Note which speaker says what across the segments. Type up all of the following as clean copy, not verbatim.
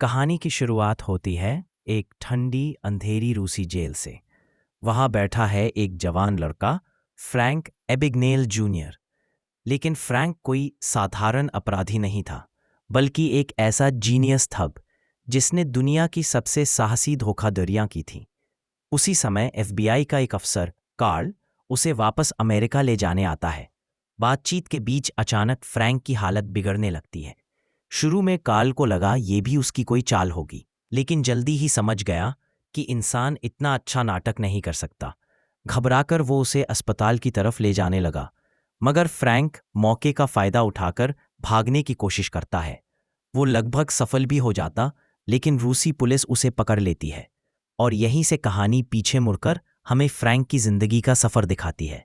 Speaker 1: कहानी की शुरुआत होती है एक ठंडी अंधेरी रूसी जेल से। वहां बैठा है एक जवान लड़का, फ्रैंक एबिगनेल जूनियर। लेकिन फ्रैंक कोई साधारण अपराधी नहीं था, बल्कि एक ऐसा जीनियस था जिसने दुनिया की सबसे साहसी धोखाधड़ियां की थी। उसी समय एफबीआई का एक अफसर कार्ल उसे वापस अमेरिका ले जाने आता है। बातचीत के बीच अचानक फ्रैंक की हालत बिगड़ने लगती है। शुरू में कार्ल को लगा ये भी उसकी कोई चाल होगी, लेकिन जल्दी ही समझ गया कि इंसान इतना अच्छा नाटक नहीं कर सकता। घबराकर वो उसे अस्पताल की तरफ ले जाने लगा, मगर फ्रैंक मौके का फायदा उठाकर भागने की कोशिश करता है। वो लगभग सफल भी हो जाता, लेकिन रूसी पुलिस उसे पकड़ लेती है। और यहीं से कहानी पीछे मुड़कर हमें फ्रैंक की जिंदगी का सफर दिखाती है।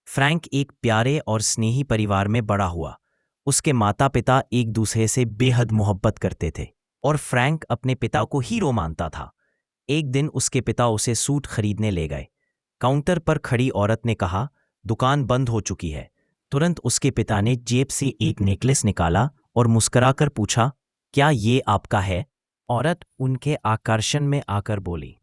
Speaker 1: फ्रैंक एक प्यारे और स्नेही परिवार में बड़ा हुआ। उसके माता पिता एक दूसरे से बेहद मोहब्बत करते थे और फ्रैंक अपने पिता को हीरो मानता था। एक दिन उसके पिता उसे सूट खरीदने ले गए। काउंटर पर खड़ी औरत ने कहा, दुकान बंद हो चुकी है। तुरंत उसके पिता ने जेब से एक नेकलेस निकाला और मुस्कुराकर पूछा, क्या ये आपका है? औरत उनके आकर्षण में आकर बोली,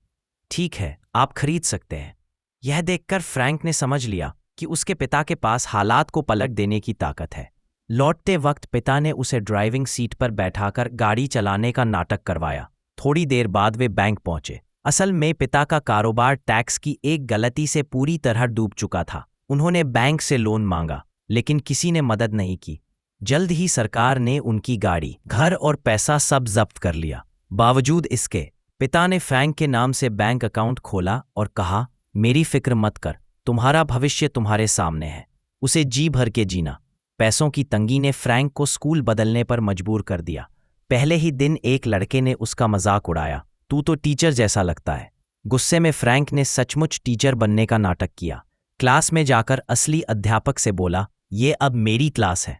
Speaker 1: ठीक है, आप खरीद सकते हैं। यह देखकर फ्रैंक ने समझ लिया कि उसके पिता के पास हालात को पलट देने की ताकत है। लौटते वक्त पिता ने उसे ड्राइविंग सीट पर बैठाकर गाड़ी चलाने का नाटक करवाया। थोड़ी देर बाद वे बैंक पहुंचे। असल में पिता का कारोबार टैक्स की एक गलती से पूरी तरह डूब चुका था। उन्होंने बैंक से लोन मांगा, लेकिन किसी ने मदद नहीं की। जल्द ही सरकार ने उनकी गाड़ी, घर और पैसा सब जब्त कर लिया। बावजूद इसके पिता ने फ्रैंक के नाम से बैंक अकाउंट खोला और कहा, मेरी फिक्र मत कर, तुम्हारा भविष्य तुम्हारे सामने है। उसे जी भर के जीना। पैसों की तंगी ने फ्रैंक को स्कूल बदलने पर मजबूर कर दिया। पहले ही दिन एक लड़के ने उसका मजाक उड़ाया, तू तो टीचर जैसा लगता है। गुस्से में फ्रैंक ने सचमुच टीचर बनने का नाटक किया। क्लास में जाकर असली अध्यापक से बोला, ये अब मेरी क्लास है,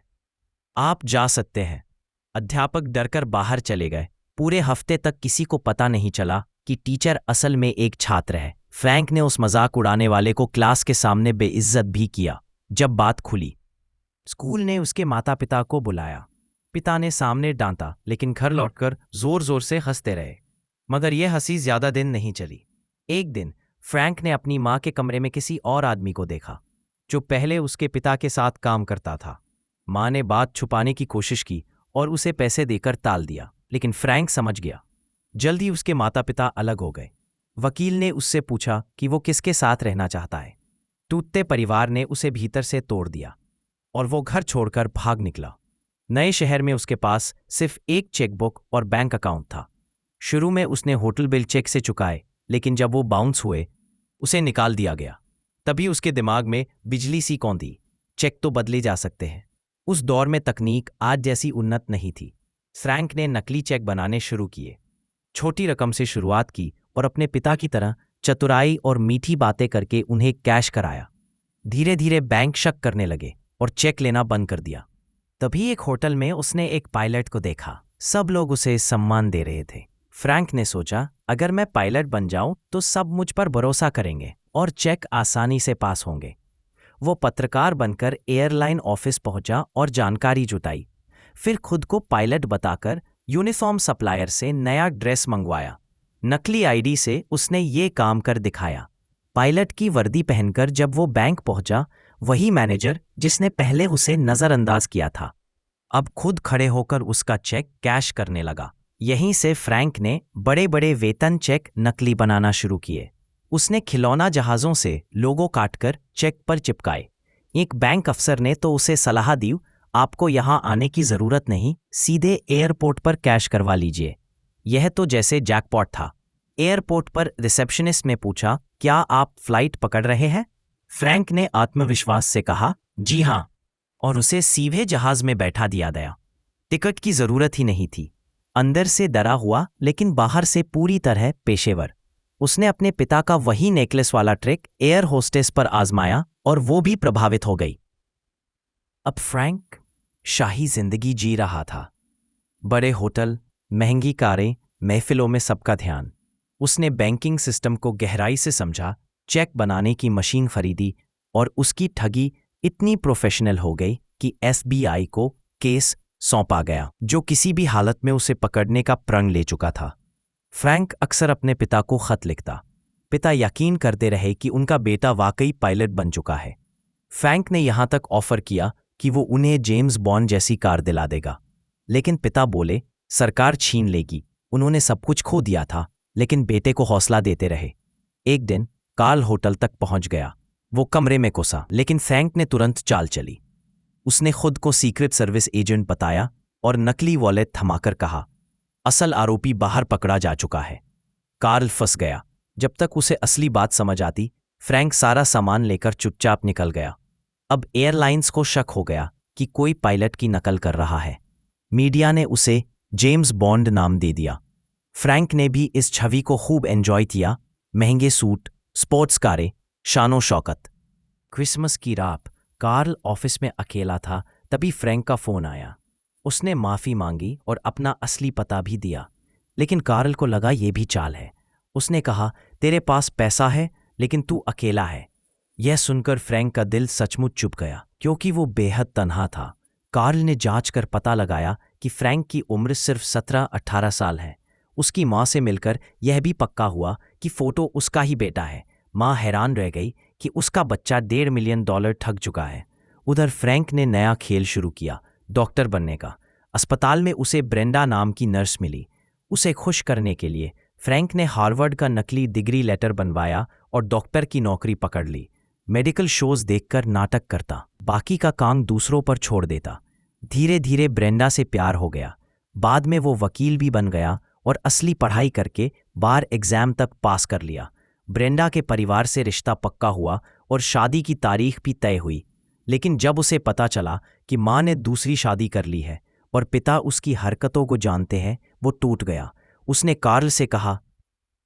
Speaker 1: आप जा सकते हैं। अध्यापक डरकर बाहर चले गए। पूरे हफ्ते तक किसी को पता नहीं चला कि टीचर असल में एक छात्र है। फ्रैंक ने उस मजाक उड़ाने वाले को क्लास के सामने बेइज्जत भी किया। जब बात खुली, स्कूल ने उसके माता पिता को बुलाया। पिता ने सामने डांटा, लेकिन घर लौटकर जोर जोर से हंसते रहे। मगर यह हंसी ज्यादा दिन नहीं चली। एक दिन फ्रैंक ने अपनी माँ के कमरे में किसी और आदमी को देखा, जो पहले उसके पिता के साथ काम करता था। माँ ने बात छुपाने की कोशिश की और उसे पैसे देकर टाल दिया, लेकिन फ्रैंक समझ गया। जल्दी उसके माता पिता अलग हो गए। वकील ने उससे पूछा कि वो किसके साथ रहना चाहता है। टूटते परिवार ने उसे भीतर से तोड़ दिया और वो घर छोड़कर भाग निकला। नए शहर में उसके पास सिर्फ एक चेकबुक और बैंक अकाउंट था। शुरू में उसने होटल बिल चेक से चुकाए, लेकिन जब वो बाउंस हुए, उसे निकाल दिया गया। तभी उसके दिमाग में बिजली सी कौंधी, चेक तो बदले जा सकते हैं। उस दौर में तकनीक आज जैसी उन्नत नहीं थी। फ्रैंक ने नकली चेक बनाने शुरू किए। छोटी रकम से शुरुआत की और अपने पिता की तरह चतुराई और मीठी बातें करके उन्हें कैश कराया। धीरे धीरे बैंक शक करने लगे और चेक लेना बंद कर दिया। तभी एक होटल में उसने एक पायलट को देखा। सब लोग उसे सम्मान दे रहे थे। फ्रैंक ने सोचा, अगर मैं पायलट बन जाऊं तो सब मुझ पर भरोसा करेंगे और चेक आसानी से पास होंगे। वो पत्रकार बनकर एयरलाइन ऑफिस पहुंचा और जानकारी जुटाई। फिर खुद को पायलट बताकर यूनिफॉर्म सप्लायर से नया ड्रेस मंगवाया। नकली आईडी से उसने ये काम कर दिखाया। पायलट की वर्दी पहनकर जब वो बैंक पहुंचा, वही मैनेजर जिसने पहले उसे नजरअंदाज किया था, अब खुद खड़े होकर उसका चेक कैश करने लगा। यहीं से फ्रैंक ने बड़े बड़े वेतन चेक नकली बनाना शुरू किए। उसने खिलौना जहाज़ों से लोगो काटकर चेक पर चिपकाए। एक बैंक अफसर ने तो उसे सलाह दी, आपको यहाँ आने की ज़रूरत नहीं, सीधे एयरपोर्ट पर कैश करवा लीजिए। यह तो जैसे जैकपॉट था। एयरपोर्ट पर रिसेप्शनिस्ट ने पूछा, क्या आप फ्लाइट पकड़ रहे हैं? फ्रैंक ने आत्मविश्वास से कहा, जी हाँ, और उसे सीधे जहाज में बैठा दिया गया। टिकट की ज़रूरत ही नहीं थी। अंदर से डरा हुआ, लेकिन बाहर से पूरी तरह पेशेवर, उसने अपने पिता का वही नेकलेस वाला ट्रिक एयर होस्टेस पर आजमाया और वो भी प्रभावित हो गई। अब फ्रैंक शाही जिंदगी जी रहा था। बड़े होटल, महंगी कारें, महफिलों में सबका ध्यान। उसने बैंकिंग सिस्टम को गहराई से समझा, चेक बनाने की मशीन खरीदी और उसकी ठगी इतनी प्रोफेशनल हो गई कि एसबीआई को केस सौंपा गया, जो किसी भी हालत में उसे पकड़ने का प्रण ले चुका था। फ्रैंक अक्सर अपने पिता को खत लिखता। पिता यकीन करते रहे कि उनका बेटा वाकई पायलट बन चुका है। फ्रैंक ने यहां तक ऑफर किया कि वो उन्हें जेम्स बॉन्ड जैसी कार दिला देगा, लेकिन पिता बोले सरकार छीन लेगी। उन्होंने सब कुछ खो दिया था, लेकिन बेटे को हौसला देते रहे। एक दिन कार्ल होटल तक पहुंच गया। वो कमरे में घुसा, लेकिन फ्रैंक ने तुरंत चाल चली। उसने खुद को सीक्रेट सर्विस एजेंट बताया और नकली वॉलेट थमाकर कहा, असल आरोपी बाहर पकड़ा जा चुका है। कार्ल फंस गया। जब तक उसे असली बात समझ आती, फ्रैंक सारा सामान लेकर चुपचाप निकल गया। अब एयरलाइंस को शक हो गया कि कोई पायलट की नकल कर रहा है। मीडिया ने उसे जेम्स बॉन्ड नाम दे दिया। फ्रैंक ने भी इस छवि को खूब एंजॉय किया। महंगे सूट, स्पोर्ट्स कारें, शानो शौकत। क्रिसमस की रात कार्ल ऑफिस में अकेला था, तभी फ्रैंक का फोन आया। उसने माफ़ी मांगी और अपना असली पता भी दिया, लेकिन कार्ल को लगा ये भी चाल है। उसने कहा, तेरे पास पैसा है लेकिन तू अकेला है। यह सुनकर फ्रैंक का दिल सचमुच चुभ गया, क्योंकि वो बेहद तन्हा था। कार्ल ने जांच कर पता लगाया कि फ्रैंक की उम्र सिर्फ 17-18 साल है। उसकी माँ से मिलकर यह भी पक्का हुआ कि फोटो उसका ही बेटा है। माँ हैरान रह गई कि उसका बच्चा $1.5 मिलियन ठग चुका है। उधर फ्रैंक ने नया खेल शुरू किया, डॉक्टर बनने का। अस्पताल में उसे ब्रेंडा नाम की नर्स मिली। उसे खुश करने के लिए फ्रैंक ने हार्वर्ड का नकली डिग्री लेटर बनवाया और डॉक्टर की नौकरी पकड़ ली। मेडिकल शोज देखकर नाटक करता, बाकी का काम दूसरों पर छोड़ देता। धीरे धीरे ब्रेंडा से प्यार हो गया। बाद में वो वकील भी बन गया और असली पढ़ाई करके बार एग्जाम तक पास कर लिया। ब्रेंडा के परिवार से रिश्ता पक्का हुआ और शादी की तारीख भी तय हुई। लेकिन जब उसे पता चला कि माँ ने दूसरी शादी कर ली है और पिता उसकी हरकतों को जानते हैं, वो टूट गया। उसने कार्ल से कहा,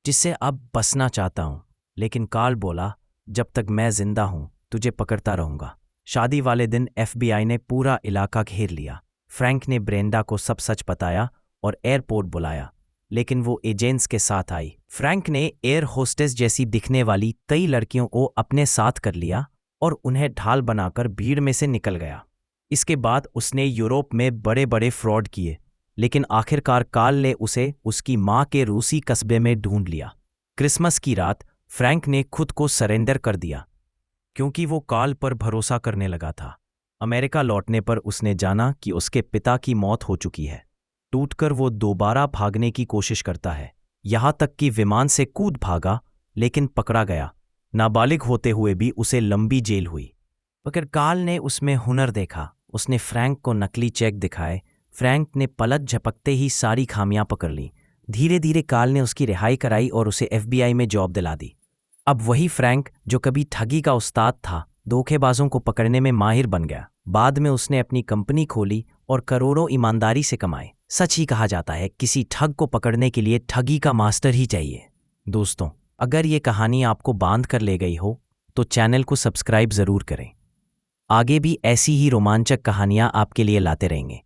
Speaker 1: जिससे अब बसना चाहता हूं। लेकिन कार्ल बोला, जब तक मैं जिंदा हूं तुझे पकड़ता रहूंगा। शादी वाले दिन FBI ने पूरा इलाका घेर लिया। फ्रैंक ने ब्रेंडा को सब सच बताया और एयरपोर्ट बुलाया, लेकिन वो एजेंट्स के साथ आई। फ्रैंक ने एयर होस्टेस जैसी दिखने वाली कई लड़कियों को अपने साथ कर लिया और उन्हें ढाल बनाकर भीड़ में से निकल गया। इसके बाद उसने यूरोप में बड़े बड़े फ्रॉड किए, लेकिन आखिरकार कार्ल ने उसे उसकी माँ के रूसी कस्बे में ढूंढ लिया। क्रिसमस की रात फ्रैंक ने खुद को सरेंडर कर दिया, क्योंकि वो कार्ल पर भरोसा करने लगा था। अमेरिका लौटने पर उसने जाना कि उसके पिता की मौत हो चुकी है। टूटकर वो दोबारा भागने की कोशिश करता है, यहाँ तक कि विमान से कूद भागा, लेकिन पकड़ा गया। नाबालिग होते हुए भी उसे लंबी जेल हुई। मगर कार्ल ने उसमें हुनर देखा। उसने फ्रैंक को नकली चेक दिखाए। फ्रैंक ने पलक झपकते ही सारी खामियां पकड़ ली। धीरे धीरे कार्ल ने उसकी रिहाई कराई और उसे FBI में जॉब दिला दी। अब वही फ्रैंक जो कभी ठगी का उस्ताद था, धोखेबाजों को पकड़ने में माहिर बन गया। बाद में उसने अपनी कंपनी खोली और करोड़ों ईमानदारी से कमाए। सच ही कहा जाता है, किसी ठग को पकड़ने के लिए ठगी का मास्टर ही चाहिए। दोस्तों, अगर ये कहानी आपको बांध कर ले गई हो तो चैनल को सब्सक्राइब ज़रूर करें। आगे भी ऐसी ही रोमांचक कहानियां आपके लिए लाते रहेंगे।